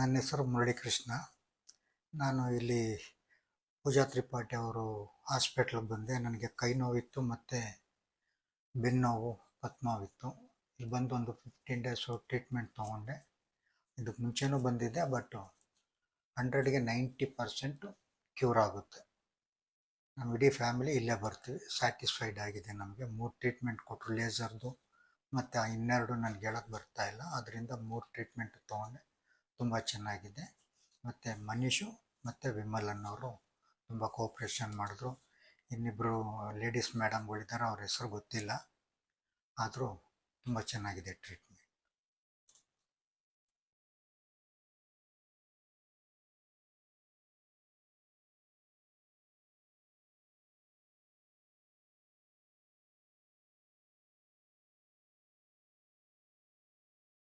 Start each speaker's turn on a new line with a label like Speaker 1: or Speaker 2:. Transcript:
Speaker 1: ನನ್ನ ಹೆಸರು ಮುರಳೀಕೃಷ್ಣ. ನಾನು ಇಲ್ಲಿ ಪೂಜಾ ತ್ರಿಪಾಠಿ ಅವರು ಹಾಸ್ಪಿಟ್ಲಿಗೆ ಬಂದೆ. ನನಗೆ ಕೈ ನೋವಿತ್ತು ಮತ್ತು ಬೆನ್ನೋವು, ನೋವಿತ್ತು. ಇಲ್ಲಿ ಬಂದು ಒಂದು 15 ಡೇಸು ಟ್ರೀಟ್ಮೆಂಟ್ ತೊಗೊಂಡೆ. ಇದಕ್ಕೆ ಮುಂಚೆನೂ ಬಂದಿದ್ದೆ, ಬಟ್ 100ಗೆ 90% ಕ್ಯೂರ್ ಆಗುತ್ತೆ. ನಮ್ಮ ಇಡೀ ಫ್ಯಾಮಿಲಿ ಇಲ್ಲೇ ಬರ್ತೀವಿ. ಸ್ಯಾಟಿಸ್ಫೈಡ್ ಆಗಿದೆ. ನಮಗೆ 3 ಟ್ರೀಟ್ಮೆಂಟ್ ಕೊಟ್ಟರು, ಲೇಸರ್ದು ಮತ್ತು ಇನ್ನೆರಡು ನನಗೆ ಹೇಳಕ್ಕೆ ಬರ್ತಾಯಿಲ್ಲ. ಅದರಿಂದ 3 ಟ್ರೀಟ್ಮೆಂಟ್ ತೊಗೊಂಡೆ. ತುಂಬ ಚೆನ್ನಾಗಿದೆ. ಮತ್ತು ಮನೀಷು ಮತ್ತು ವಿಮಲ್ ಅನ್ನೋರು ತುಂಬ ಕೋಪ್ರೇಷನ್ ಮಾಡಿದ್ರು. ಇನ್ನಿಬ್ಬರು ಲೇಡೀಸ್ ಮೇಡಮ್ಗಳಿದ್ದಾರೆ, ಅವ್ರ ಹೆಸರು ಗೊತ್ತಿಲ್ಲ, ಆದರೂ ತುಂಬ ಚೆನ್ನಾಗಿದೆ ಟ್ರೀಟ್ಮೆಂಟ್.